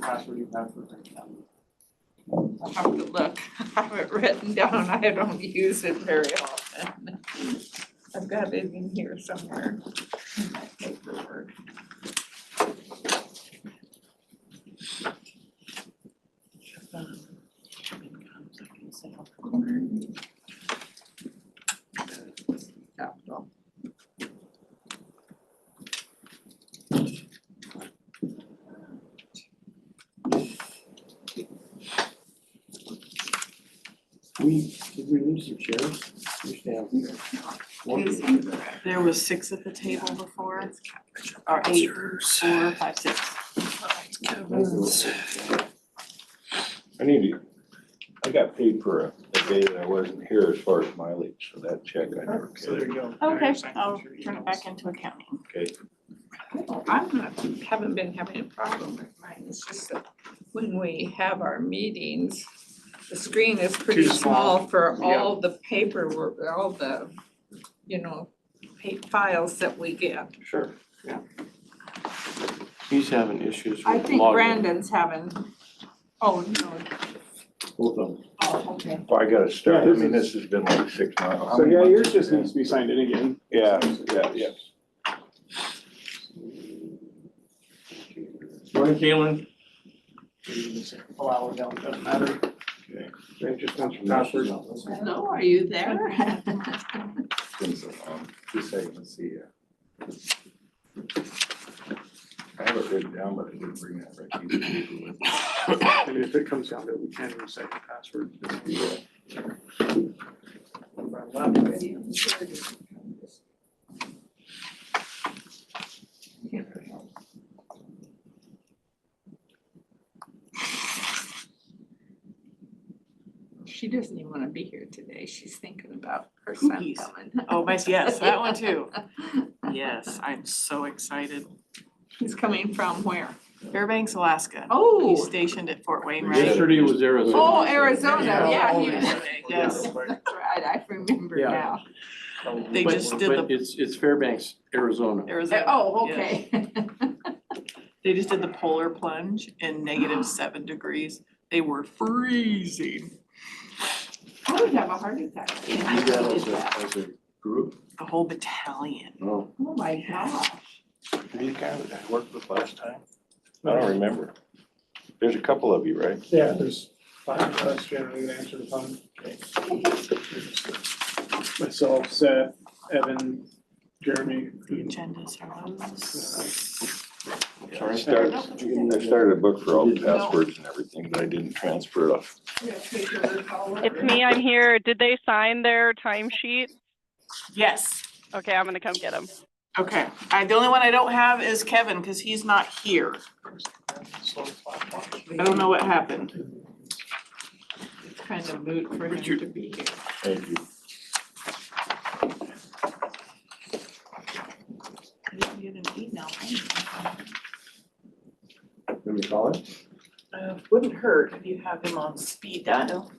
password you have for the county? I'll have to look. I have it written down. I don't use it very often. I've got it in here somewhere in my paperwork. Capital. Did we lose the chairs? There was 6 at the table before, or 8, 4, 5, 6. I got paid for a day that I wasn't here as far as mileage, so that check I never So there get. you go. Okay, Sign I'll your turn it emails. back into accounting. Okay. Haven't been having a problem with mine. It's just that when we have our meetings, the screen is pretty Too small. small for all the paperwork, all the, files that we get. Sure. He's having issues with I think logging. Brandon's having, oh, no. Both of them. Oh, okay. Well, I gotta start, I Yeah, mean, this this has been like 6 months. How So many yeah, months yours has just it needs to be signed in again. been? Yeah. Morning, Caitlin. Full hour down, doesn't matter. Okay. They just want your password. Hello, are you there? It's been so long. 2 seconds, let's see. I have it written down, but I didn't bring that right piece of paper with me. I mean, if it comes down to it, we can reset your password. She doesn't even wanna be here today. She's thinking about her son Cookies. coming. Oh, yes, that one too. Yes, I'm so excited. He's coming from where? Fairbanks, Alaska. He's Oh, stationed at Fort Wainwright. Yesterday was Arizona. oh, Arizona, Yeah. yeah, he Oh, was, yes. that's right, I remember Yeah. now. They But- just did but the- it's Fairbanks, Arizona. Arizona. Oh, yes. okay. They just did the polar plunge in -7 degrees. They were freezing. I would have a heart attack. You got as a group, The whole battalion. Oh. Oh, my gosh. who you kind of worked with last time? I don't remember. There's a couple of you, right? Yeah, there's 5 of us generally that answer the phone. Myself, Seth, Evan, Jeremy. The agendas are those. I started a book for all the passwords and everything, but I didn't transfer it off. It's me, I'm here. Did they sign their timesheet? Yes. Okay, I'm gonna come get them. Okay. The only one I don't have is Kevin, because he's not here. I don't know what happened. It's kind of moot for him to be here. Thank you. I didn't get an email. Let me call it. Wouldn't hurt if you have him on speed dial.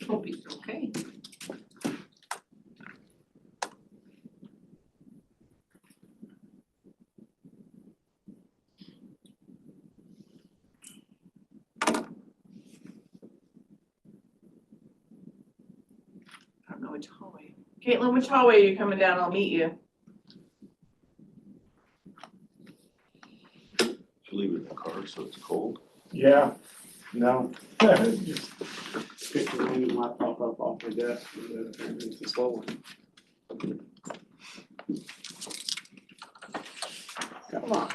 Hope he's okay. I don't know which hallway. Caitlin, which hallway are you coming down? I'll meet you. Leave it in the car so it's cold. Yeah, no. Just pick the new laptop up off the desk and it's the slow one. Come on.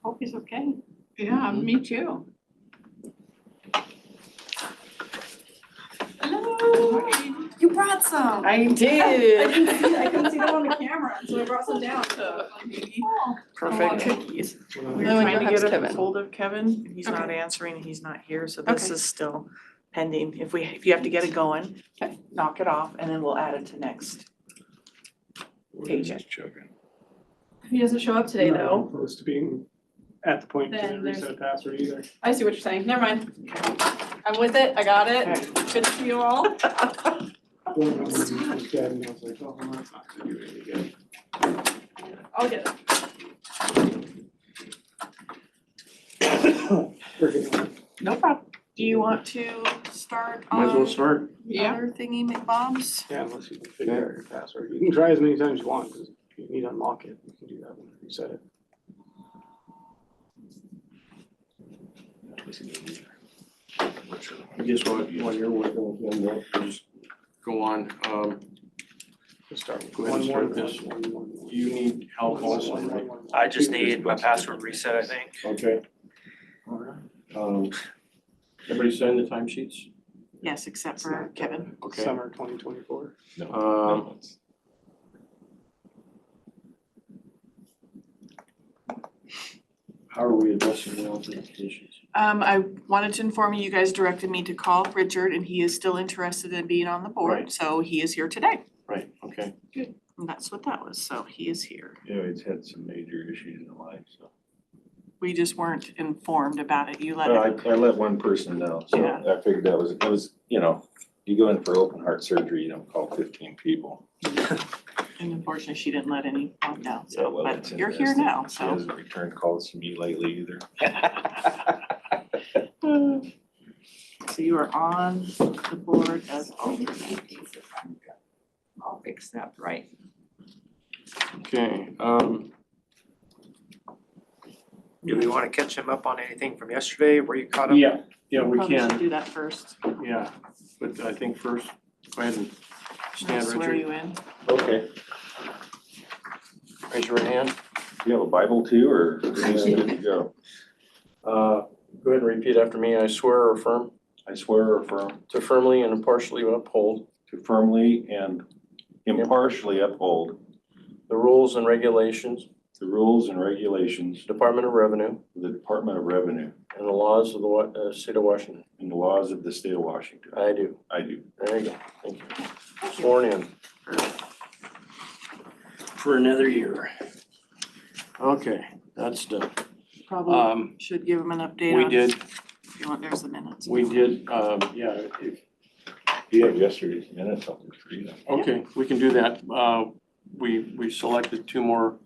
Hope he's okay. Yeah, me too. Hello. You brought some. I I did. couldn't see them on the camera, so I brought some down. Perfect. Cookies. We We're were trying to perhaps get a Kevin. hold of Kevin. He's not Okay. answering. He's not here, so this Okay. is still pending. If you have to get it going, knock it off and then we'll add it to next. Paycheck. If he doesn't show up today Not though, Opposed to being at the point to Then there's- reset a password either. I see what you're saying. Never mind. I'm with it. I got it. Good to see you all. One of them was dead, and I was like, oh, well, that's not gonna do any good. I'll get it. Freaking- No problem. Do you want to start Might as well on start. Yeah. other thingy McBobs? Yeah, unless you can figure out your password. You can try as many times as you want, because if you need to unlock it, you can do that when you reset it. I guess while you're working with them, we'll just go on. Let's start with Go ahead and start one, this. one, one, one. You need help also. I just need my password reset, I think. Okay. Everybody sign the timesheets? Yes, except for Kevin. Okay. Summer 2024. How are we addressing the authentications? I wanted to inform you, you guys directed me to call Richard and he is still interested in being on the board, Right. so he is here today. Right, okay. And that's what that was, so he is here. Yeah, he's had some major issues in life, so. We just weren't informed about it. You let Well, it. I let one person know, so Yeah. I figured that was, you know, you go in for open heart surgery, you don't call 15 people. And unfortunately, she didn't let any know, Yeah, so, well, but that's you're here interesting. now, She so. hasn't returned calls to me lately either. So you are on the board as alternate. I'll fix that right. Okay, Do we want to catch him up on anything from yesterday? Were you caught up? yeah, we Probably should can, do that first. yeah, but I think first, go ahead and I'll stand, swear Richard. you in. Okay, Raise your right hand. you have a Bible too, or good to go? Go ahead and repeat after me. I swear or affirm I swear or affirm to firmly and impartially uphold to firmly and impartially uphold the rules and regulations, the rules and regulations Department of Revenue, of the Department of Revenue and the laws of the state of Washington. and the laws of the state of Washington. I do. I do. There you go. Thank you. Sworn in. For another year. Okay, that's done. Probably should give him an update We on. did, If you want, there's the minutes. yeah, if, You have yesterday's minutes, I'll just read them. okay, we can do that. We selected two more,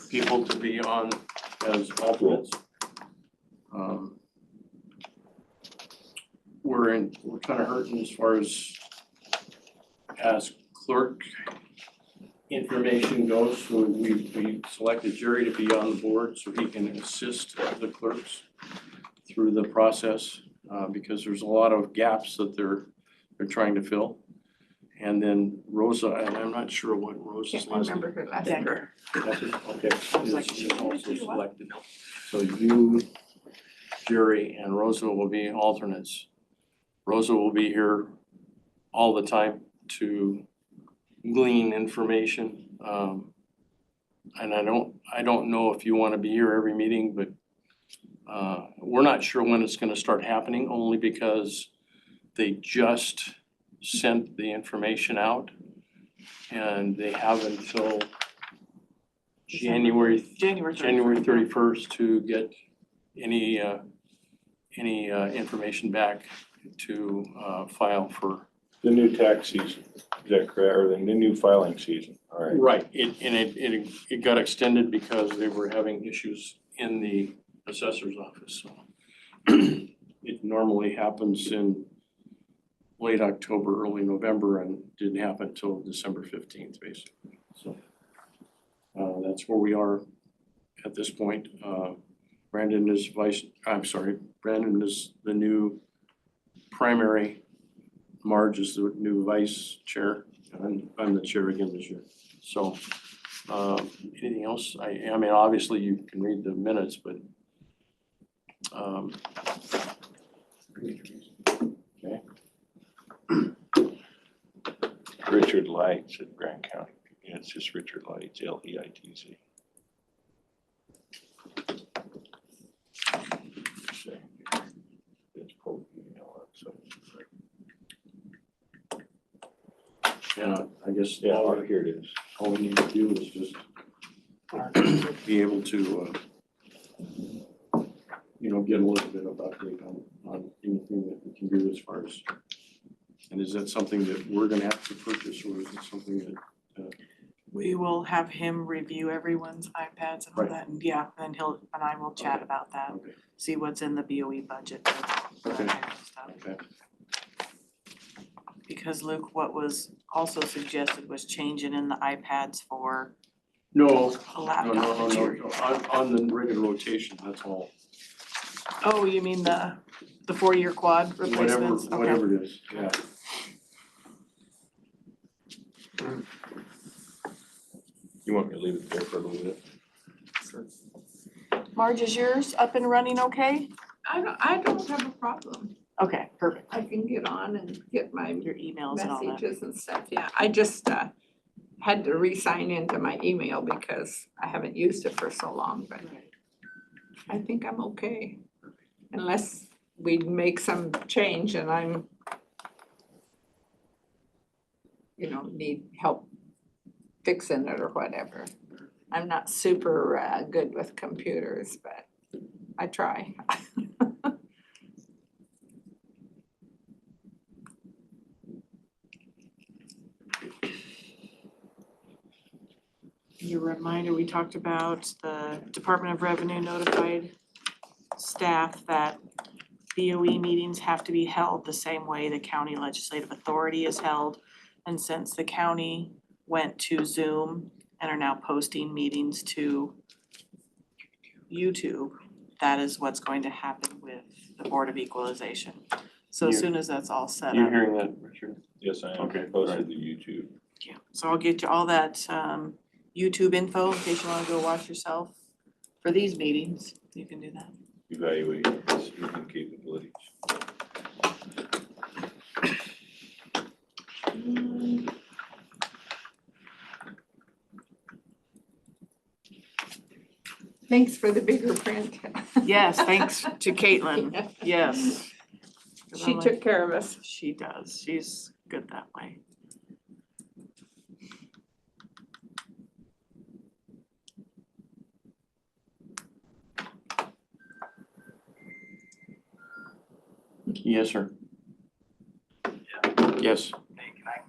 people to be on as alternates. We're kind of hurting as far as clerk information goes, so we selected Jerry to be on the board so he can assist the clerks through the process, because there's a lot of gaps that they're trying to fill. And then Rosa, and I'm not sure what Rosa's Can't last name. remember her last Decker. name. Okay, was like, she's "Should I also do what?" selected. So you, Jerry, and Rosa will be alternates. Rosa will be here all the time to glean information. And I don't know if you want to be here every meeting, but we're not sure when it's gonna start happening, only because they just sent the information out. And they have until January January 31st to get any information back to file for. The new tax season, is that correct, or the new filing season, all right? Right, it got extended because they were having issues in the assessor's office, so. It normally happens in late October, early November, and didn't happen until December 15th, basically, so. That's where we are at this point. Brandon is Brandon is the new primary. Marge is the new vice chair, and I'm the chair again this year. So, anything else? I mean, obviously you can read the minutes, but, okay. Richard Lights at Grant County, yeah, it's just Richard Lights, L-E-I-T-Z. It's pulled the email up, so. Yeah, I guess Yeah, all here it is. we need to do is just be able to, get a little bit of update on anything that we can do as far as. And is that something that we're gonna have to purchase, or is it something that, We will have him review everyone's iPads and all Right. that, and yeah, and he'll, and I will chat about that, okay, see what's in the BOE budget. for that Okay. type of stuff. okay, Because Luke, what was also suggested was changing in the iPads for no, a laptop that you're. on the regular rotation, that's all, Oh, you mean the 4-year quad replacements? Okay. whatever it is, yeah. You want me to leave it there for a little bit? Marge, is yours up and running okay? I don't have a problem. Okay, perfect. I can get on and get my Your emails and all that. messages and stuff, yeah. I just had to re-sign into my email because I haven't used it for so long, but I think I'm okay. Unless we make some change and I'm, need help fixing it or whatever. I'm not super good with computers, but I try. Your reminder, we talked about the Department of Revenue notified staff that BOE meetings have to be held the same way the county legislative authority is held. And since the county went to Zoom and are now posting meetings to YouTube, that is what's going to happen with the Board of Equalization. So as You- soon as that's all set You up. hearing that, Richard? Yes, I am. Okay, Posted right. to YouTube. Yeah, so I'll get you all that YouTube info in case you wanna go watch yourself for these meetings, you can do that. Evaluate speaking capabilities. Thanks for the bigger print. Yes, thanks to Caitlin, yes. 'Cause She I'm took like, care of us. she does, she's good that way. Yes, sir. Yes, Hey, can I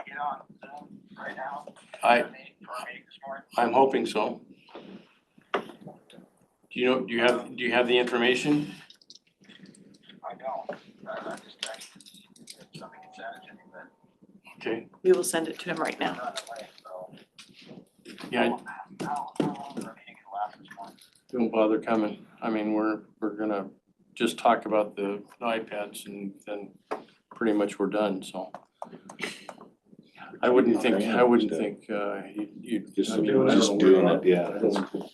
get on Zoom right now? I, For a meeting this morning? I'm hoping so. Do you have the information? I don't, I just texted, if somebody can send it to me, but Okay, We will send it to him right I'm now. running away, so. yeah, How long will our meeting last this morning? don't bother coming. I mean, we're gonna just talk about the iPads and then pretty much we're done, so. I wouldn't think, you'd. Just I mean, I don't just know doing where- it, yeah. I don't think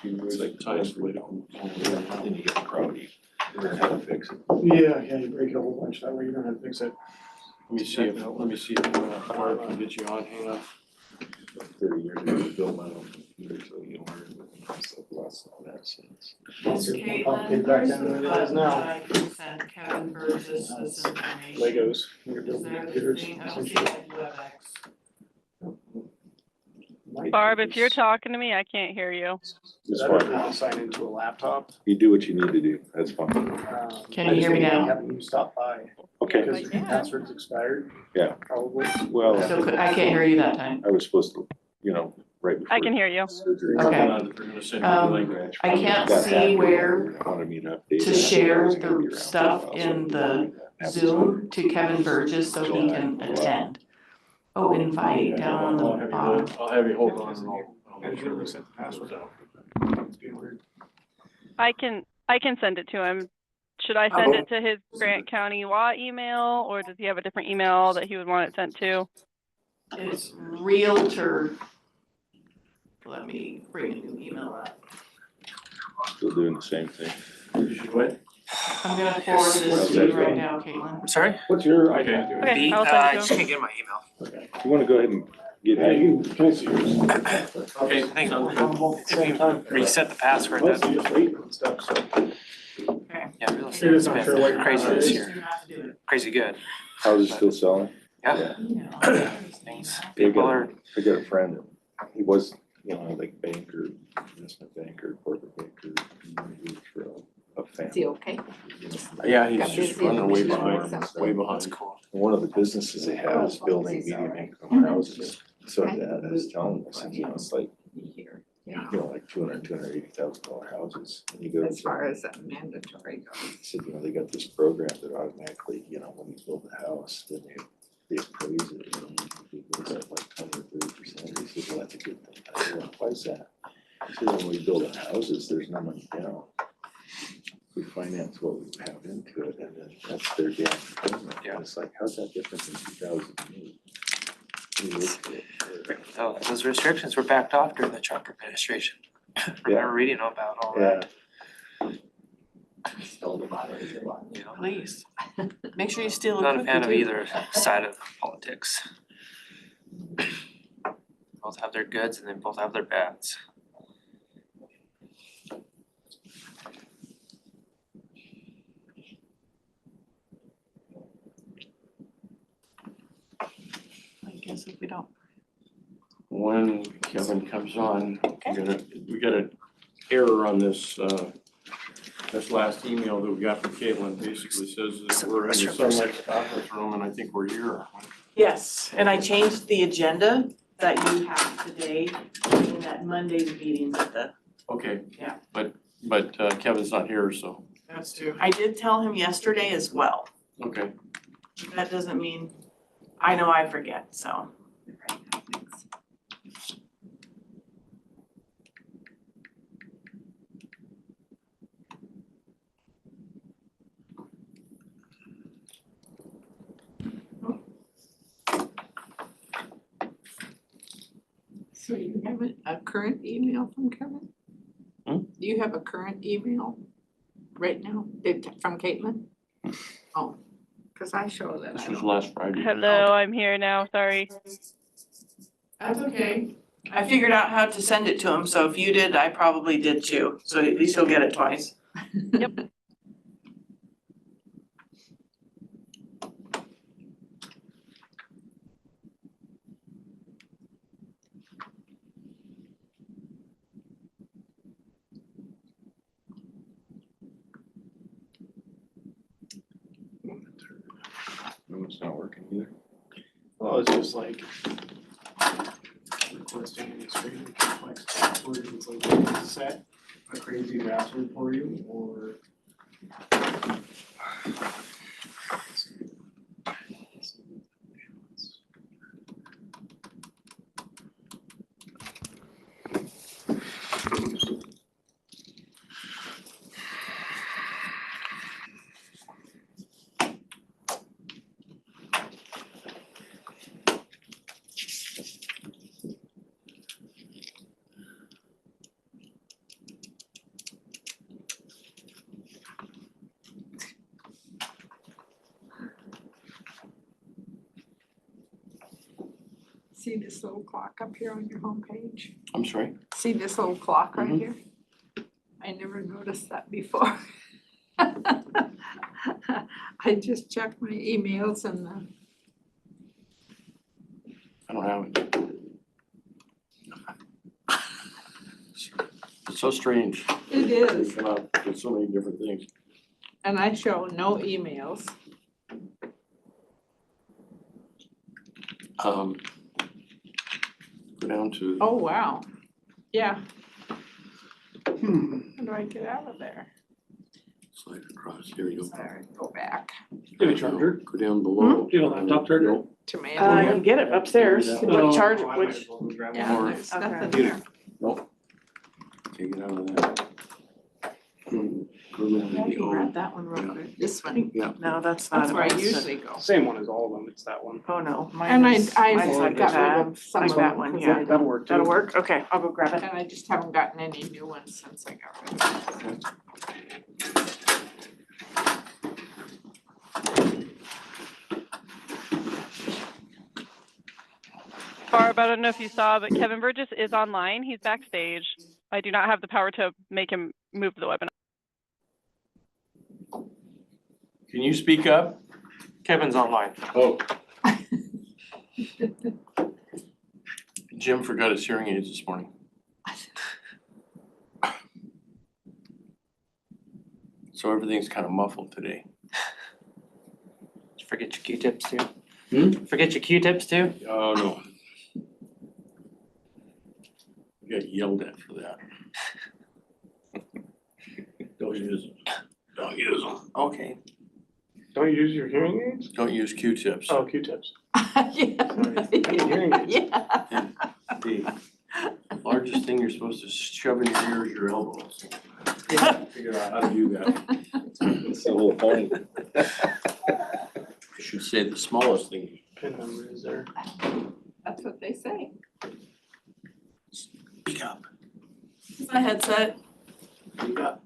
you It's really like time for it. Then you get crowdy, learn how to fix it. Yeah, you break it a whole bunch, that way you don't have to fix it. Let me see if Laura can get you on, hang on. 30 years ago, I built my own computer, so you learn stuff less all that sense. Complicated back then than it is now. I can send Kevin Burgess this information. Legos, when you're Is building there computers. this thing, I don't see it like WebEx. Barb, if you're talking to me, I can't hear you. It's Better fine. now sign into a laptop. You do what you need to do, that's fine. Can you hear me now? Having you stop by, Okay, because your password's expired. Yeah. Probably. well, I can't hear you that time. I was supposed to, right before. I can hear you. Surgery. Okay. They're gonna send you the link. I can't Got see hacked. where Wanted me to update to it. share I was gonna be the around stuff for a while, in so the have Zoom to Kevin Burgess so he can attend. Oh, invite down on the bottom. I'll have you hold on and I'll I make sure usually we set the password out. It's being weird. I can send it to him. Should I send it to his Grant County Law email, or does he have a different email that he would want it sent to? It's Realtor. Let me bring a new email up. Still doing the same thing. What? I'm gonna forward this to you right now, Caitlin. I'm sorry? What's your Okay. iPad doing? Okay, I'll I send it just to him. can't get my email. Okay. You wanna go ahead and get Yeah, can I see yours? Okay, Thank sounds you. good. On both at the If same you time. reset the password, Most that, of you just wait and stuff, so. yeah, real You're estate's just not sure what been your crazy password this is. year, crazy good. How's it still selling? Yeah. Yeah. meetings. I People got, are, I got a friend, he was, like banker, investment banker, corporate banker, he was for a family. Is he okay? Yeah, he's Got just busy in running the way meeting or behind, something. way that's behind. cool. One of the businesses they have is building medium income houses. So that I was telling us, it's like, Here, yeah, like $280,000 houses. And you go as to, far as that mandatory goes. he said, they got this program that automatically, when you build a house, then they appraise it, it goes up like 20 or 30%. He said, well, that's a good thing. I said, well, why is that? He said, when we build houses, there's no money down. We finance what we have into it, and then that's their down payment. Yeah. And it's like, how's that different than 2008? Oh, those restrictions were backed off during the Trump administration. I remember reading about all that. Stole about it, is it what? You know, Please, make sure you steal a not a cookie fan of too. either side of politics. Both have their goods and they both have their bads. I guess if we don't. When Kevin comes on, we got an error on this, this last email that we got from Caitlin, basically says that we're in the Sunlight conference room, and I think we're here. Yes, and I changed the agenda that you have today in that Monday's meetings at the. Okay. Yeah. But Kevin's not here, so, That's true. I did tell him yesterday as well. okay. That doesn't mean, I know I forget, so. So you have a current email from Kevin? Hmm? Do you have a current email right now, from Caitlin? Oh, cause I show that This I was don't. last Friday. Hello, I'm here now, sorry. That's okay. I figured out how to send it to him, so if you did, I probably did too, so at least he'll get it twice. Yep. No, it's not working either. Well, it's just like requesting an extremely complex password, it's like, you set a crazy password for you, or See this little clock up here on your homepage? I'm sorry? See this little clock right Mhm. here? I never noticed that before. I just checked my emails and I don't have it. It's so strange. it We is, come up with so many different things. and I show no emails. Go down to, Oh, wow. Yeah, how hmm, do I get out of there? slide across, here you go. Sorry, go back get a charger. Go down below. Do you have a laptop charger? No. to my. You can get it upstairs, Yeah. what charge, Oh, I might which, as well go grab Yeah, one. there's Okay. nothing Get there. Nope. Can't get out of that. Go down to I the can grab old. that one real quick. This one, No, that's not. that's where I mine's the- usually go. Same one as all of them, it's that one. Oh, no, And mine I, is, I mine's like got rid that, of some like of that them one, 'cause yeah. I That'll don't- work too. that'll work, okay, I'll go grab it. And I just haven't gotten any new ones since I got rid of them. Barb, I don't know if you saw, but Kevin Burgess is online. He's backstage. I do not have the power to make him move the webinar. Can you speak up? Kevin's online. Oh, Jim forgot his hearing aids this morning. So everything's kind of muffled today. Did you forget your Q-tips too? Forget your Q-tips too? Oh, no. I got yelled at for that. Don't use them. Don't use them. Okay. Don't use your hearing aids? Don't use Q-tips. Oh, Q-tips. Yeah. hearing aids. Yeah. The largest thing you're supposed to shove in your ear is your elbows. Figure out how to do that. That's the whole point. I should say the smallest thing. Pin number is there. That's what they say. Speak up. My headset. Speak up.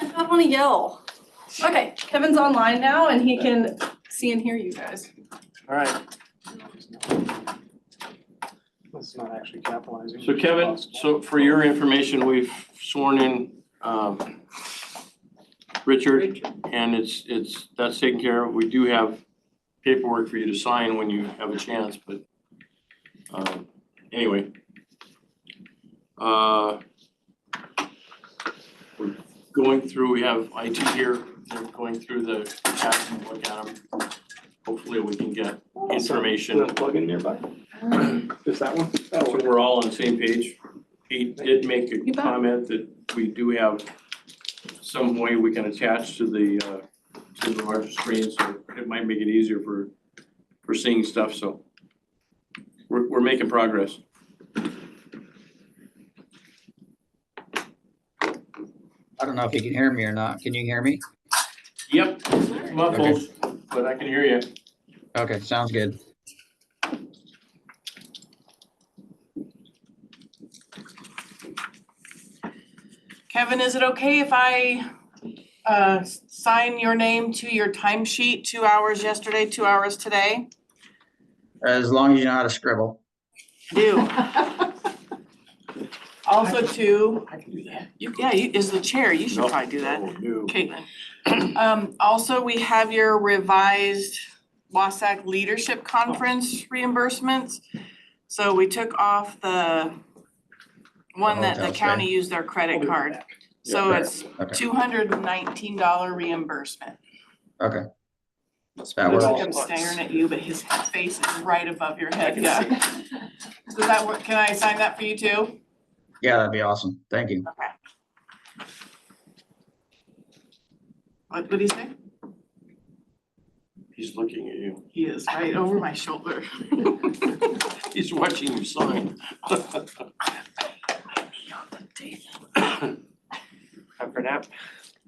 I don't wanna yell. Okay, Kevin's online now and he can see and hear you guys. All right. That's not actually capitalizing. So Kevin, so for your information, we've sworn in Richard, and that's taken care of. We do have paperwork for you to sign when you have a chance, but anyway. We're going through, we have IT here, they're going through the chats and look at them. Hopefully we can get information. Is that plug in nearby? Is that one? So we're all on the same page. He did make a You bet. comment that we do have some way we can attach to the larger screen, so it might make it easier for seeing stuff, so we're making progress. I don't know if you can hear me or not. Can you hear me? Yep, muffled, but I can hear you. Okay, sounds good. Kevin, is it okay if I sign your name to your timesheet, 2 hours yesterday, 2 hours today? As long as you know how to scribble. Do. Also to, I can do that. you, as the chair, you should probably do that. No. Caitlin. Also, we have your revised WASAC Leadership Conference reimbursements. So we took off the one that the hotel county stay. used their credit card. So it's $219 reimbursement. Okay. Looks That like works. I'm staring at you, but his face is right above your I head, can yeah. see. Does that work? Can I sign that for you too? Yeah, that'd be awesome. Thank you. Okay. What did he say? He's looking at you. He is right over my shoulder. He's watching you sign. Time for a nap?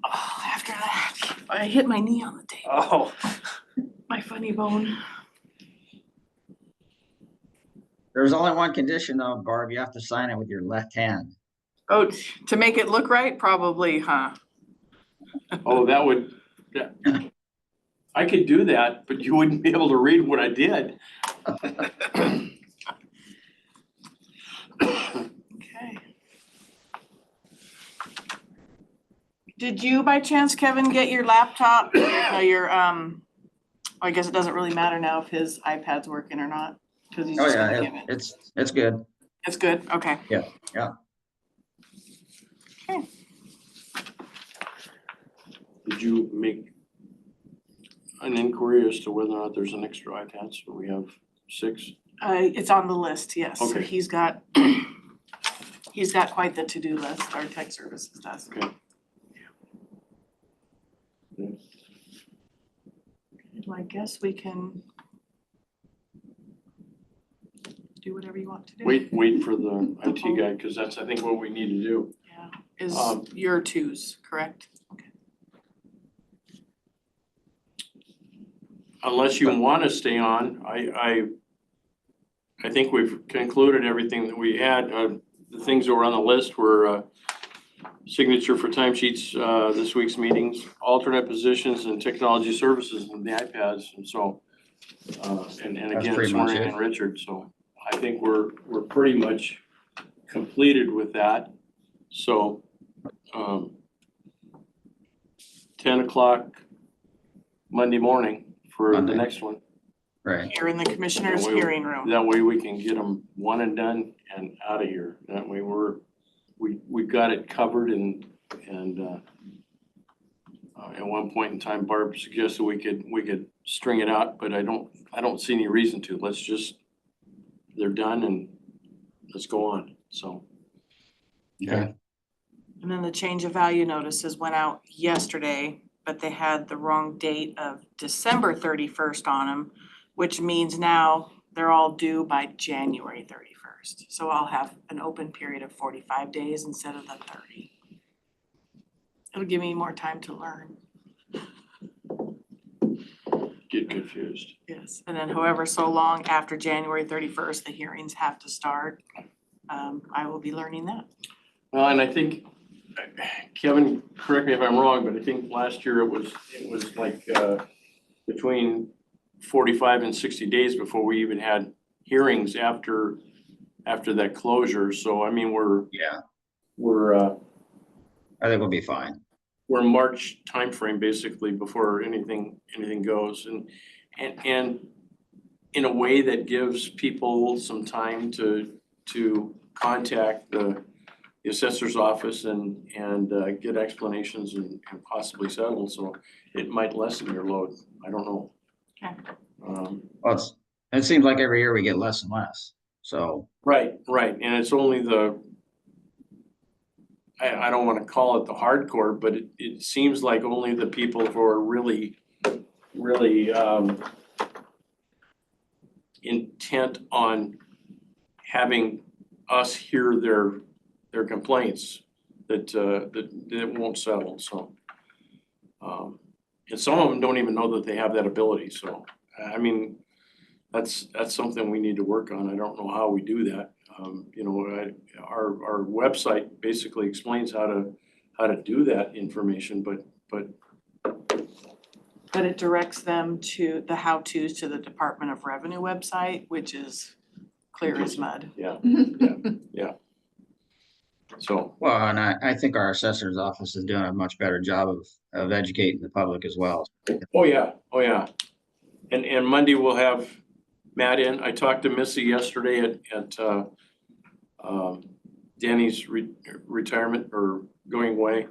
Oh, after that, I hit my knee on the table, Oh. my funny bone. There's only one condition though, Barb. You have to sign it with your left hand. Oh, to make it look right, probably, huh? Oh, I could do that, but you wouldn't be able to read what I did. Okay. Did you by chance, Kevin, get your laptop, I guess it doesn't really matter now if his iPad's working or not, cause he's Oh just yeah, gonna give it. it's good. It's good, okay. Yeah, yeah. Okay. Did you make an inquiry as to whether or not there's an extra iPad, so we have 6? It's on the list, yes. Okay. He's got quite the to-do list, our tech services does. Okay. Well, I guess we can do whatever you want to do. Wait for the IT guy, because that's, I think, what we need to do. Yeah, is Um, your twos, correct? Okay. Unless you want to stay on, I think we've concluded everything that we had. The things that were on the list were signature for timesheets, this week's meetings, alternate positions and technology services and the iPads, and so, and again, pretty much swearing it. in Richard, so I think we're pretty much completed with that. So, 10 o'clock Monday morning for the Monday. next one. Right. here in the commissioner's Yeah, we- hearing room. That way we can get them one and done and out of here. That way we got it covered and at one point in time, Barb suggested we could string it out, but I don't see any reason to. Let's just, they're done and let's go on, so. Okay. And then the change of value notices went out yesterday, but they had the wrong date of December 31st on them, which means now they're all due by January 31st. So I'll have an open period of 45 days instead of the 30. It'll give me more time to learn. Get confused. Yes, and then however so long after January 31st, the hearings have to start. I will be learning that. Well, and I think, Kevin, correct me if I'm wrong, but I think last year it was like between 45 and 60 days before we even had hearings after that closure. So I mean, Yeah, I think we'll be fine. we're March timeframe basically before anything goes, and in a way that gives people some time to contact the assessor's office and get explanations and possibly settle, so it might lessen your load. I don't know. Okay. Well, it seems like every year we get less and less, so. Right, and it's only I don't wanna call it the hardcore, but it seems like only the people who are really intent on having us hear their complaints that won't settle, so. And some of them don't even know that they have that ability, so, I mean, that's something we need to work on. I don't know how we do that. Our website basically explains how to do that information, but it directs them to the how-tos to the Department of Revenue website, which is clear as mud. yeah. So, Well, and I think our assessor's office is doing a much better job of educating the public as well. oh yeah. And Monday we'll have Matt in. I talked to Missy yesterday at Danny's retirement or going away.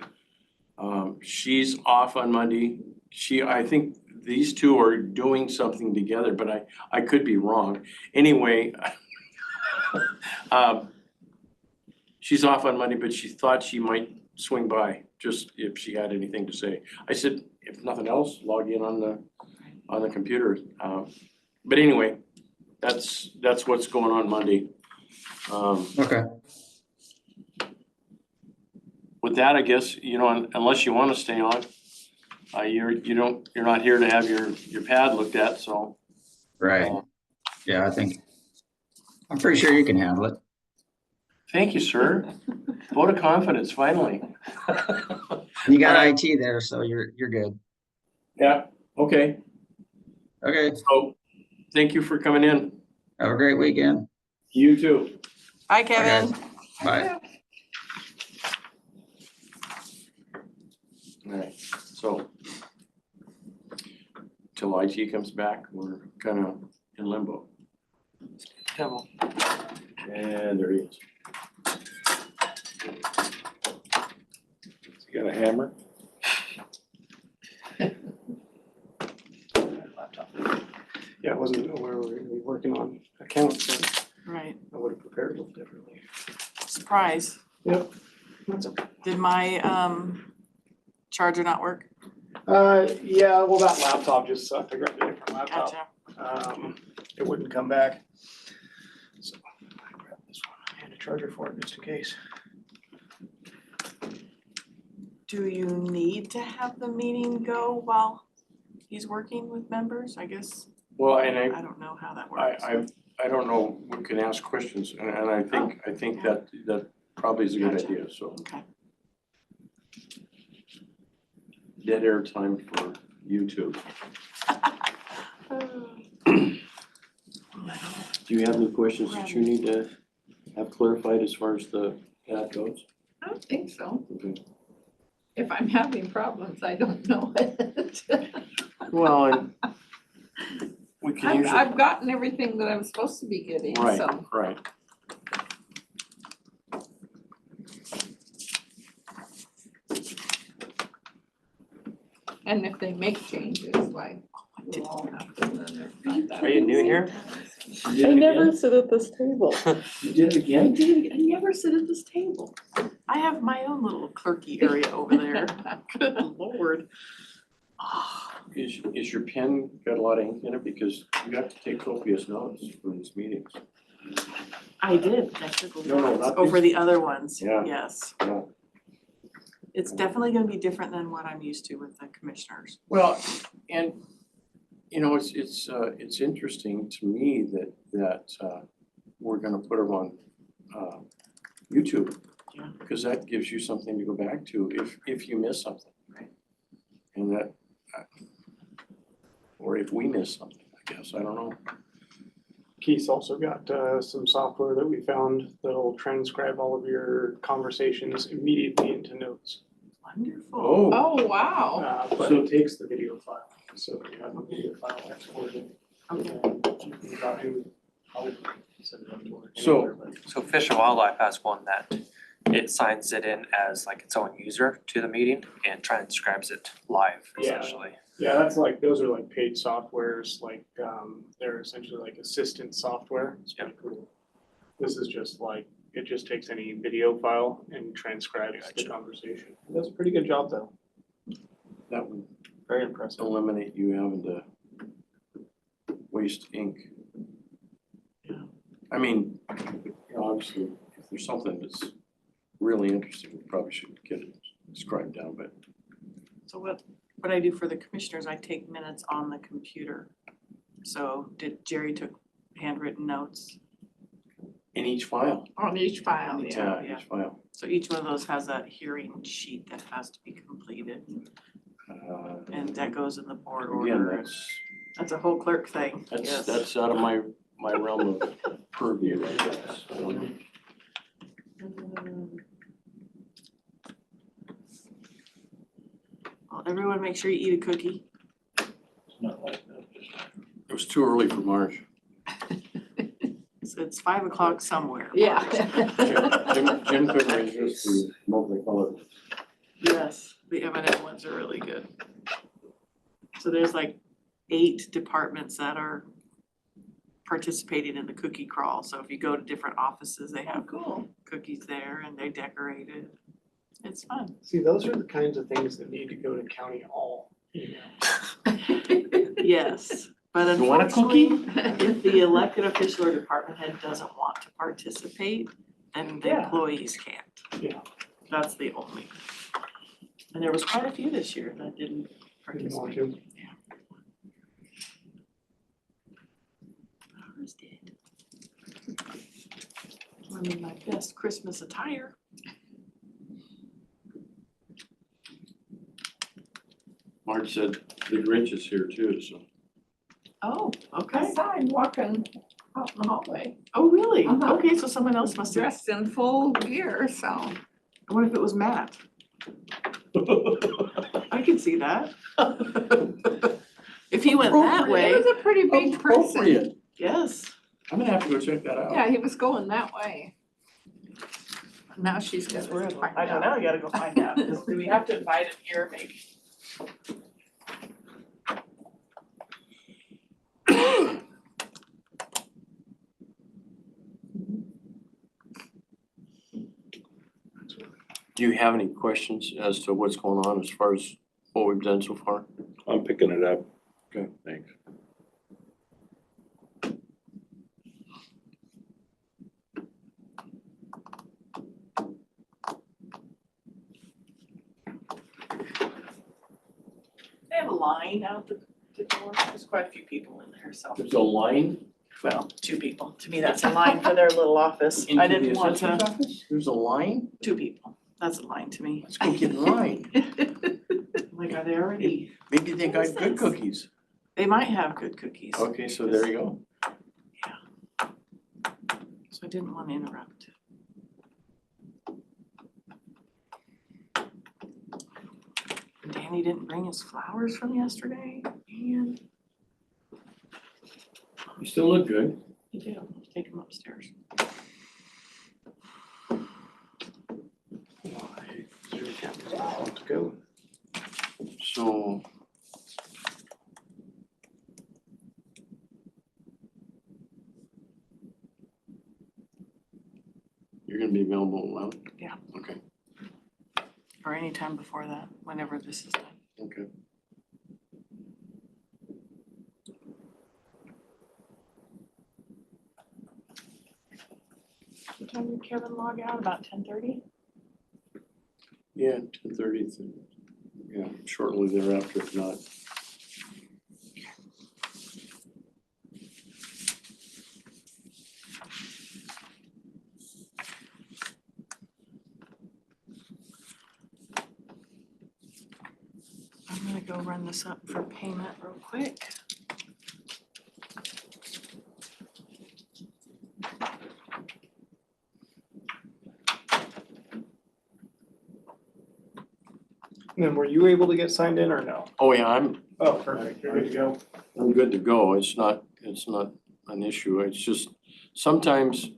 She's off on Monday. I think these two are doing something together, but I could be wrong. Anyway, she's off on Monday, but she thought she might swing by just if she had anything to say. I said, if nothing else, log in on the computer. But anyway, that's what's going on Monday. Okay. With that, I guess, unless you want to stay on, you're not here to have your pad looked at, so. Right. Yeah, I'm pretty sure you can handle it. Thank you, sir. Vote of confidence, finally. You got All right. IT there, so you're good. Yeah, okay. Okay, So, thank you for coming in. have a great weekend. You too. Bye, Bye, Kevin. guys. Bye. All right, so till IT comes back, we're kind of in limbo. Devil. And there he is. You got a hammer? Yeah, I wasn't aware we were working on accounts, so Right, I would have prepared a little differently. surprise. Yep, that's okay. Did my charger not work? Yeah, well, that laptop just sucked. I grabbed a different laptop. Gotcha. It wouldn't come back. So I grabbed this one and a charger for it just in case. Do you need to have the meeting go while he's working with members? I guess, Well, and I don't know how that works. I don't know, we can ask questions, and I think that probably is a good Gotcha. idea, so. Okay. Dead air time for YouTube. Do you have any questions that you need to have clarified as far as the ad goes? I don't think so. Okay. If I'm having problems, I don't know it. Well, and we can I've, usually, I've gotten everything that I'm supposed to be getting, right, so. right. And if they make changes, like, we'll all have to learn about that. Are you new here? You did it again? sit at this table. You did it again? I never sit at this table. I have my own little clerky area over there. Good lord. Ah, Is your pen got a lot of ink in it? Because you have to take copious notes for these meetings. I did, I took No, no, notes not over these. the other ones, Yeah. yes. Yeah. It's definitely gonna be different than what I'm used to with the commissioners. Well, and, you know, it's interesting to me that we're gonna put them on YouTube. Yeah. Because that gives you something to go back to if you miss something. Right. And that, or if we miss something, I guess, I don't know. Keith's also got some software that we found that'll transcribe all of your conversations immediately into notes. Wonderful. Oh, Oh, wow. But it takes the video file, so you have a video file exported. Okay. You can probably send it up to her So- anywhere, but- So Fish and Wildlife has one that it signs it in as like its own user to the meeting and transcribes it live Yeah. essentially. Yeah, that's like, those are like paid softwares, like, they're essentially like assistant software. It's pretty cool. This is just like, it just takes any video file and transcribes the Gotcha. conversation. It does a pretty good job though. that would Very impressive. eliminate you having to waste ink. Yeah. I mean, you know, obviously, if there's something that's really interesting, we probably should get it scribed down, but So what I do for the commissioners, I take minutes on the computer. So Jerry took handwritten notes. in each file. On each file, yeah. Yeah. Each file. So each one of those has a hearing sheet that has to be completed, and that goes in the board Again, order. That's a whole clerk thing, yes. that's out of my realm of purview, I guess. Well, everyone make sure you eat a cookie. It was too early for March. It's 5 o'clock somewhere. Yeah. Jim couldn't resist the multicolored. Yes, the M&M ones are really good. So there's like 8 departments that are participating in the cookie crawl. So if you go to different offices, they Oh, have cool. cookies there and they decorate it. It's fun. See, those are the kinds of things that need to go to county hall email. Yes, but You want a cookie? unfortunately, if the elected official or department head doesn't want to participate, then the Yeah. employees can't. Yeah. That's the only. And there was quite a few this year that didn't Didn't want participate. to. Ours did. I'm in my best Christmas attire. Marge said the Grinch is here too, so. Oh, I okay. saw him walking out in the hallway, Oh, really? Uh-huh. Okay, so someone else must have. dressed in full gear, so. I wonder if it was Matt. I can see that. If he went that It way, was a pretty big person. Appropriate. yes. I'm gonna have to go check that out. Yeah, he was going that way. Now she's gonna find I don't out. know, you gotta go find out. Do we have to invite him here, maybe? Do you have any questions as to what's going on as far as what we've done so far? I'm picking it up. Okay. Thanks. They have a line out the door. There's quite a few people in there, so. There's a line Well, 2 people. To me, that's a line for their little office. I into the didn't want assessor's to. office? There's a line? 2 people. That's a line to me. Let's go get in line. Like, are they already? Maybe they got good cookies. They might have good cookies. Okay, so there you go. So I didn't want to interrupt. Danny didn't bring his flowers from yesterday, man. You still look good. You do, take him upstairs. To go. So. You're gonna be available at 11? Yeah. Okay, Or anytime before that, whenever this is done. okay. What time did Kevin log out? About 10:30? Yeah, 10:30, yeah, shortly thereafter, if not. I'm gonna go run this up for payment real quick. And then were you able to get signed in or no? Oh, yeah, I'm Oh, perfect, you're good to go. good to go. It's not an issue. It's just sometimes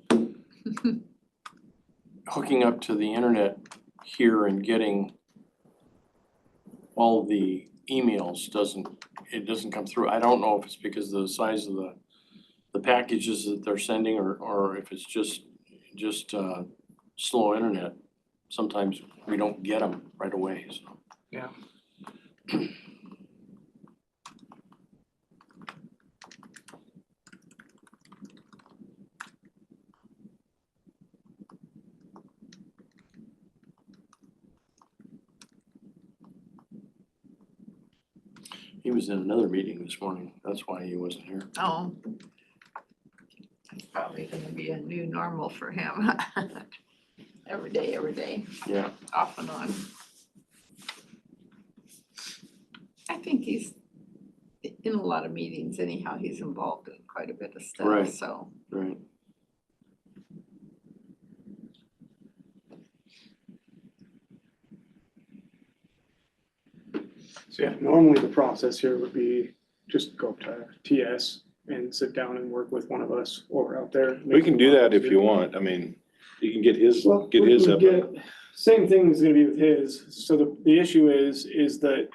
hooking up to the internet here and getting all the emails doesn't come through. I don't know if it's because of the size of the packages that they're sending or if it's just slow internet. Sometimes we don't get them right away, so. Yeah. He was in another meeting this morning. That's why he wasn't here. Oh. It's probably gonna be a new normal for him. Every day, Yeah, off and on. I think he's in a lot of meetings anyhow. He's involved in quite a bit of stuff, Right. so. right. So yeah, normally the process here would be just go up to TS and sit down and work with one of us over out there. We can do that if you want. I mean, you can get his Well, up. Same thing is gonna be with his. So the issue is that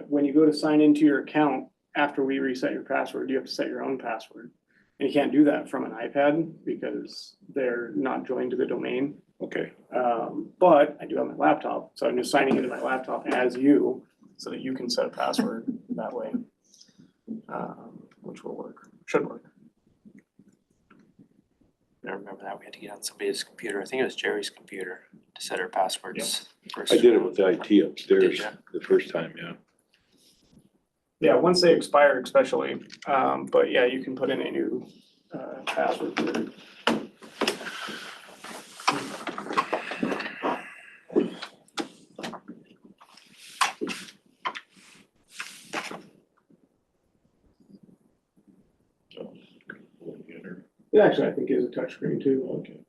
when you go to sign into your account, after we reset your password, you have to set your own password. And you can't do that from an iPad because they're not joined to the domain. Okay, But I do have my laptop, so I'm just signing into my laptop as you, so that you can set a password that way. Which will work, should work. I remember that, we had to get on somebody's computer, I think it was Jerry's computer, to set our passwords. First. I did it with IT upstairs Did ya? the first time, yeah. Yeah, once they expire especially, but yeah, you can put in a new password for it. It actually, I think, is a touchscreen too. Okay.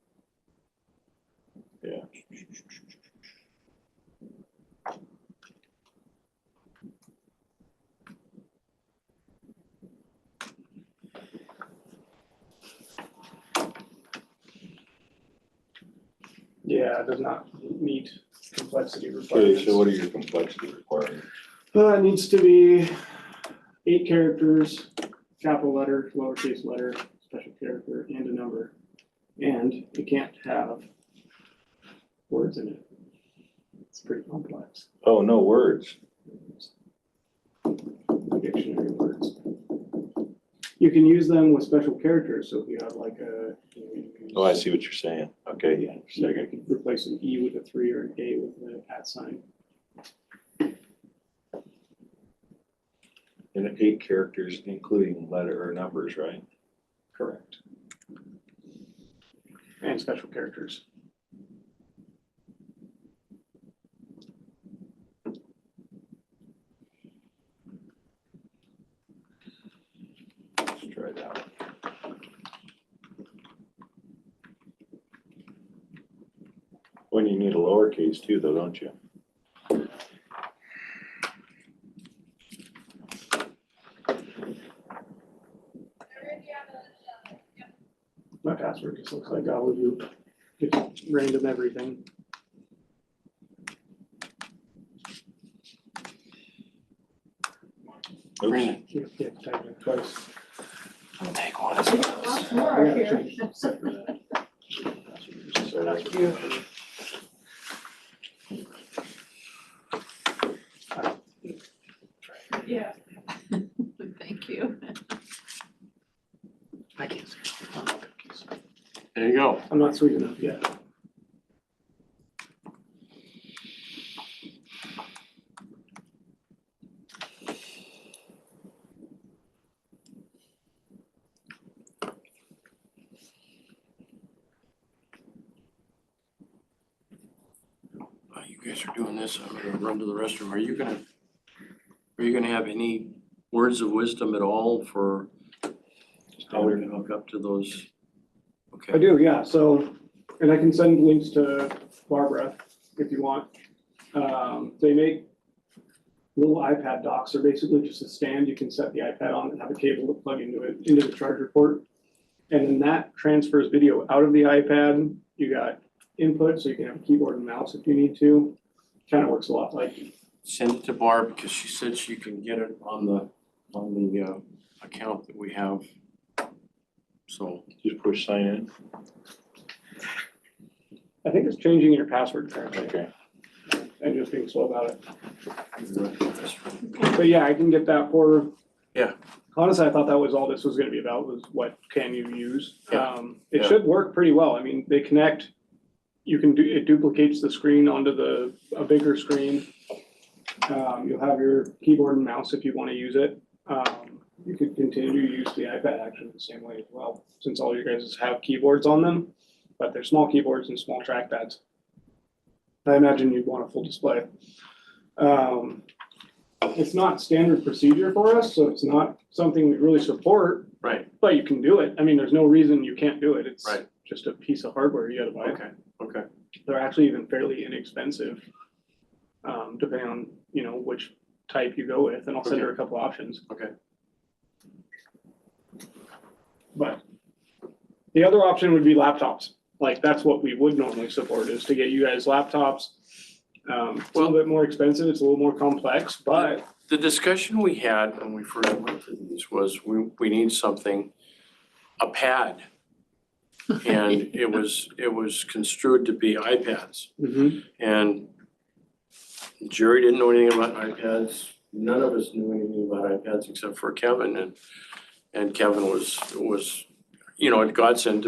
Yeah. Yeah, it does not meet complexity Okay, requirements. so what are your complexity requirements? It needs to be 8 characters, capital letter, lowercase letter, special character, and a number. And it can't have words in it. It's pretty complex. Oh, no words. Dictionary words. You can use them with special characters, so if you have like a. Oh, I see what you're saying. Okay. Yeah, so like I could replace an E with a 3 or an A with an @ And 8 characters, including letter or numbers, right? Correct. And special characters. Let's try that one. When you need a lowercase too, though, don't you? password, just looks like all of you, it's random everything. Brandon, You have to type it twice. I'll take one. Lots more are here. Yeah. Thank you. I can't see. I'm not cookies. there you go. I'm not sweet enough yet. While you guys are doing this, I'm gonna run to the restroom. Are you gonna have any words of wisdom at all for how we're gonna hook up to those? Okay. I do, yeah, so, and I can send links to Barbara if you want. They make little iPad docks, they're basically just a stand, you can set the iPad on and have a cable to plug into it, into the charger port. And then that transfers video out of the iPad, you got input, so you can have a keyboard and mouse if you need to. Kind of works a lot like, Send it to Barb, because she said she can get it on the account that we have. So, Just push sign in. I think it's changing your password currently, Okay. and just being slow about it. But yeah, I can get that for. Yeah. Honestly, I thought that was all this was gonna be about, was what can you use? Yeah. It Yeah. should work pretty well. I mean, they connect, you can do, it duplicates the screen onto a bigger screen. You'll have your keyboard and mouse if you wanna use it. You could continue to use the iPad actually the same way as well, since all you guys have keyboards on them, but they're small keyboards and small trackpads. I imagine you'd want a full display. It's not standard procedure for us, so it's not something we really support, right, but you can do it. I mean, there's no reason you can't do it. It's Right. just a piece of hardware you gotta buy. okay. They're actually even fairly inexpensive, depending on, you know, which type you go with, and I'll send her a couple options. Okay. But the other option would be laptops. Like, that's what we would normally support, is to get you guys laptops. It's a little bit more expensive, it's a little more complex, but The discussion we had when we first went through these was we need something, a pad. And it was construed to be iPads. And Jerry didn't know anything about iPads. None of us knew anything about iPads except for Kevin, and Kevin was, you know, a godsend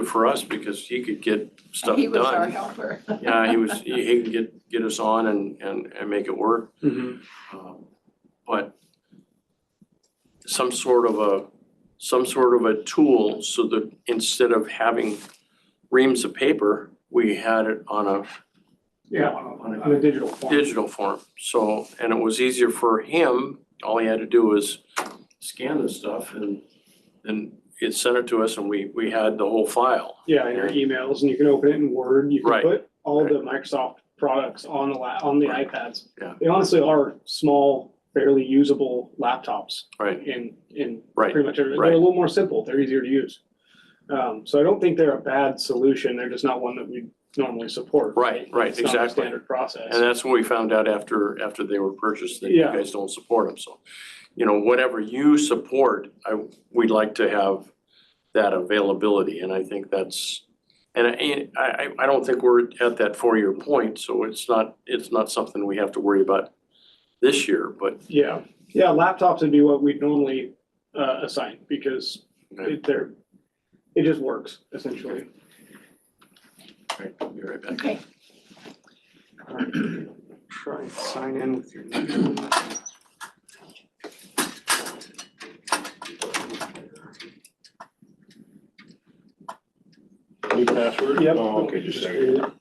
for us because he could get stuff He was our done. helper. Yeah, he can get us on and make it work. But some sort of a tool so that instead of having reams of paper, we had it on a digital form. digital form. So, and it was easier for him, all he had to do was scan the stuff and then it sent it to us and we had the whole file. Yeah, in your emails, and you can open it in Word, you can Right. put all the Microsoft products on the iPads. Yeah. They honestly are small, fairly usable laptops Right, in right, pretty much everything. right. They're a little more simple, they're easier to use. So I don't think they're a bad solution, they're just not one that we normally support. Right, It's not a exactly. standard process. And that's what we found out after they were purchased, that you Yeah. guys don't support them, so. You know, whatever you support, we'd like to have that availability, and I think that's, and I don't think we're at that 4-year point, so it's not something we have to worry about this year, but. Yeah, laptops would be what we'd normally assign, because Okay. it just works, essentially. Right, I'll be right back. Okay. All right, try and sign in with your new. New password? Yep. Oh, okay, just a second.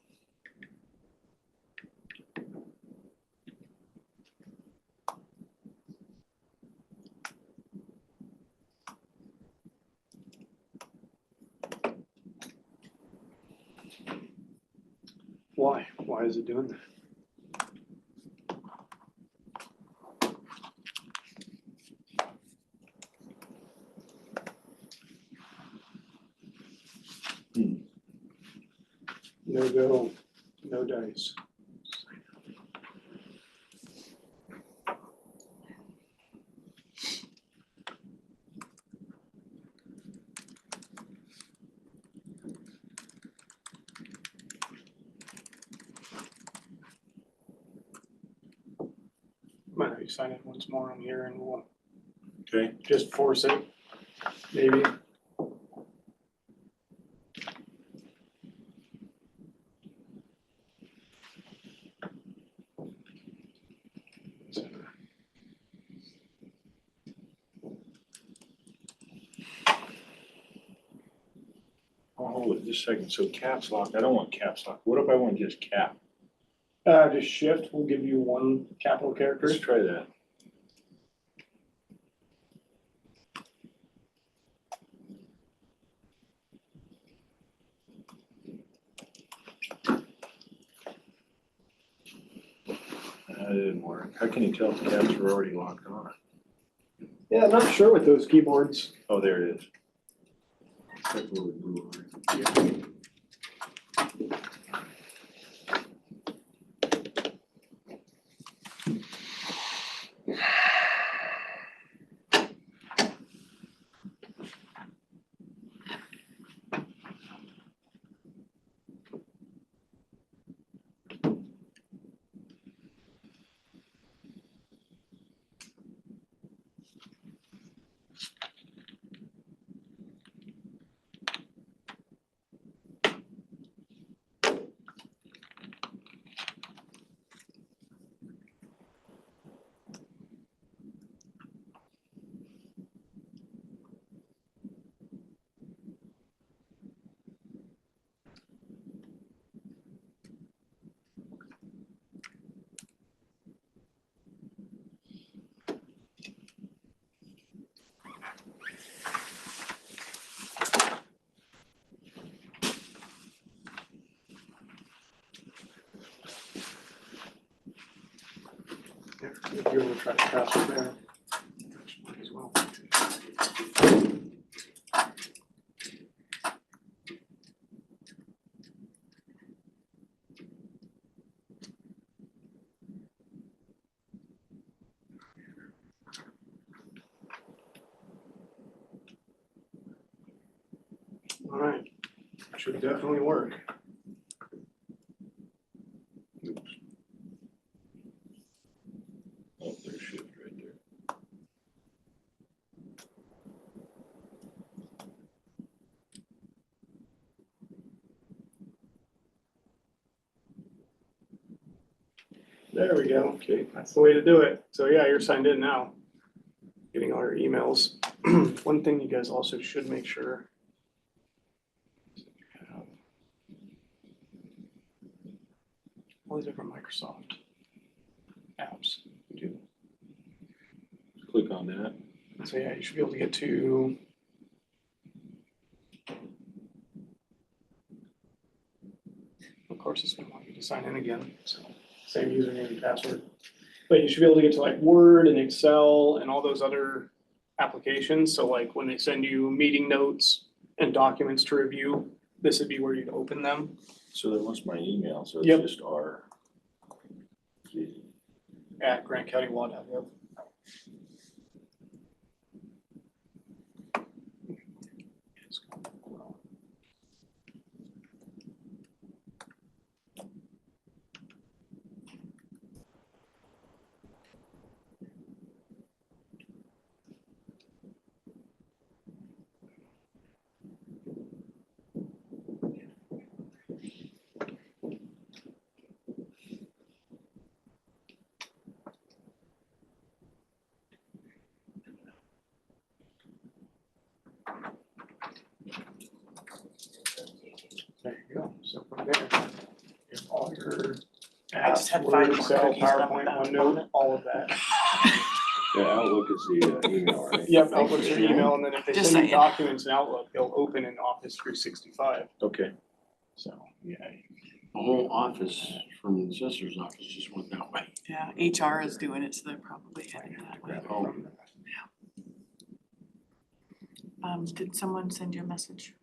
Why? Why is it doing that? No go, no dice. Might have you sign it once more on here and we'll Okay. just force it, maybe. Oh, hold it just a second. So caps lock, I don't want caps lock. What if I want just cap? Just shift, we'll give you one capital character. Let's try that. That didn't work. How can you tell if the caps are already locked on? Yeah, I'm not sure with those keyboards. Oh, there it is. That's a little blue line. If you want to try to pass it there. Might as well. All right, should definitely work. Oh, there's shift right there. There we go. Okay. That's the way to do it. So yeah, you're signed in now. Getting all your emails. One thing you guys also should make sure. All the different Microsoft apps you do. Click on that. So yeah, you should be able to get to. Of course, it's gonna want you to sign in again, so same username and password. But you should be able to get to like Word and Excel and all those other applications. So like when they send you meeting notes and documents to review, this would be where you'd open them. So that was my email, so it's Yep. just R. At grantcountylaw.gov. There you go. So from there, you have all your I just apps, had Word, 5 more Excel, cookies left PowerPoint, without OneNote, all of that. Yeah, Outlook is the email, right? Yep, Outlook's your email, and then if they Just send you saying. documents in Outlook, they'll open in Office 365. Okay. So, yeah. The whole office from the assessor's office just went that way. Yeah, HR is doing it, so they're probably heading that way. Grab it Oh. from there. Did someone send you a message?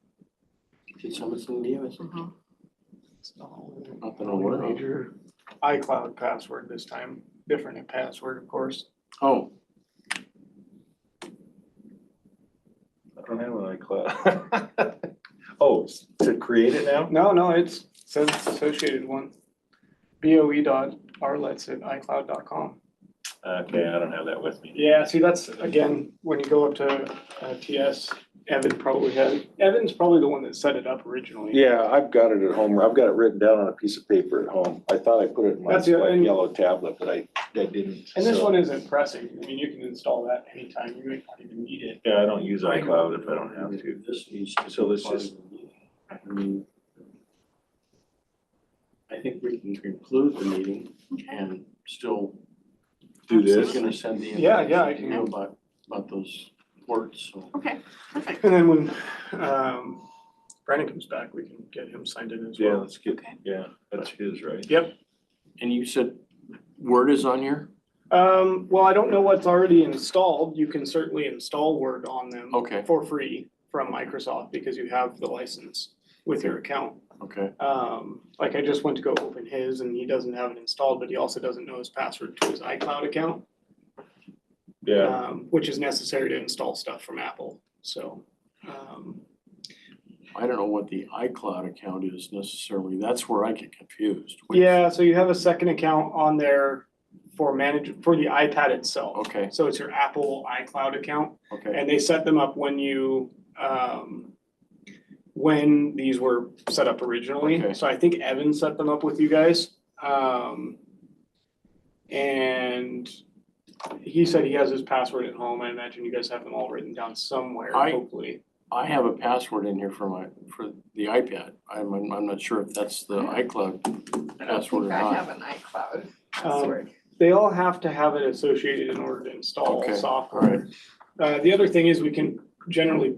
Did someone send you a message? Nothing to worry about. Major iCloud password this time, different password, of course. Oh, I don't have an iCloud. Oh, to create it now? No, it's says associated one. BOE.arlets@icloud.com. Okay, I don't have that with me. Yeah, see, that's, again, when you go up to TS, Evan probably has, Evan's probably the one that set it up originally. Yeah, I've got it at home. I've got it written down on a piece of paper at home. I thought I put it in my That's the- like and- yellow tablet, but I didn't. And this so- one isn't pressing. I mean, you can install that anytime. You might not even need it. Yeah, I don't use iCloud if I don't have to. this needs to. So let's be part just- of the meeting. I mean, I think we can conclude the meeting and still. Do He's this. gonna send the. Yeah, I information to you about those words, so. Okay, perfect. And then when Brandon comes back, we can get him signed in as Yeah, well. let's get, Okay. yeah, that's his, right? Yep. And you said Word is on here? Well, I don't know what's already installed. You can certainly install Word on them Okay, for free from Microsoft because you have the license with your account. okay, Like I just went to go open his and he doesn't have it installed, but he also doesn't know his password to his iCloud account. Yeah, Which is necessary to install stuff from Apple, so. I don't know what the iCloud account is necessarily, that's where I get confused. Which- Yeah, so you have a second account on there for for the iPad itself. Okay, So it's your Apple iCloud account, okay, and they set them up when when these were set up originally. Okay. So I think Evan set them up with you guys. And he said he has his password at home. I imagine you guys have them all written down somewhere, I- hopefully. I have a password in here for the iPad, I'm not sure if that's the iCloud I don't password or think I have not. an iCloud password. They all have to have it associated in order to install Okay, software. The other thing is we can generally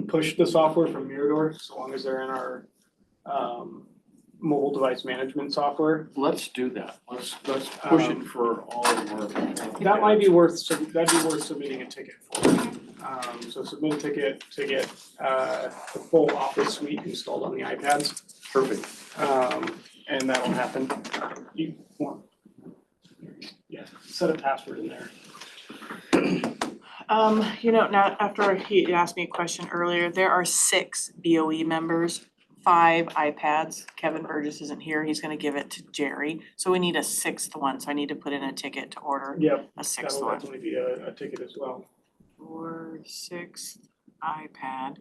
push the software from Mirador, so long as they're in our mobile device management software. Let's do that, let's push it for all of our. That might be worth, that'd be worth submitting a ticket for. So submit a ticket to get the full Office suite installed on the iPads. Perfect. And that'll happen. You want, yeah, set a password in there. Now, after he asked me a question earlier, there are 6 BOE members, 5 iPads. Kevin Burgess isn't here, he's gonna give it to Jerry, so we need a 6th one, so I need to put in a ticket to order Yep, a 6th that'll one. definitely be a ticket as well. For 6th iPad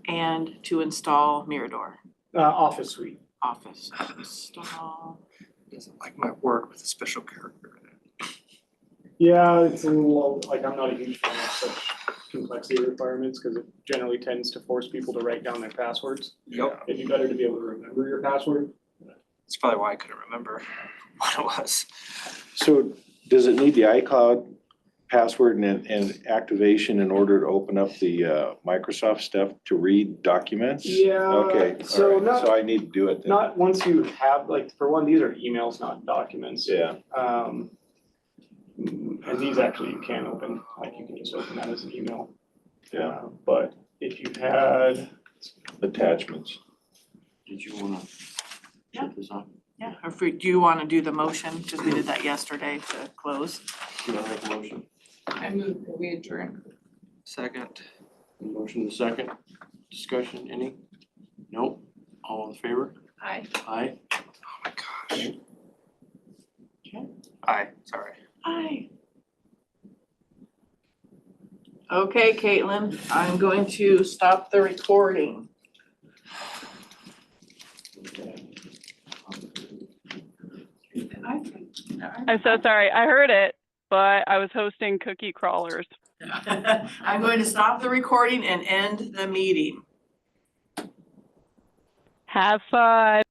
and to install Mirador Office suite. Office. Install. Doesn't like my word with a special character in it. Yeah, it's a little, like, I'm not a huge fan of such complexity requirements, because it generally tends to force people to write down their passwords. Yep. It'd be better to be able to remember your password. That's probably why I couldn't remember what it was. so does it need the iCloud password and activation in order to open up the Microsoft stuff to read documents? Yeah, Okay, so all right, not- so I need to do it then. Not once you have, like, for one, these are emails, not documents. Yeah, And these actually you can open, like, you can just open that as an email. Yeah. But if you had, attachments. Did you wanna check this out? Yeah, or do you wanna do the motion, because we did that yesterday to close? Do you wanna make a motion? I move that we adjourn. Second. Motion to second, discussion, any? Nope, all in favor? Aye. Aye. Oh my gosh. Aye, sorry. Aye. Okay, Caitlin, I'm going to stop the recording. I'm so sorry. I heard it, but I was hosting cookie crawlers. I'm going to stop the recording and end the meeting. Have fun.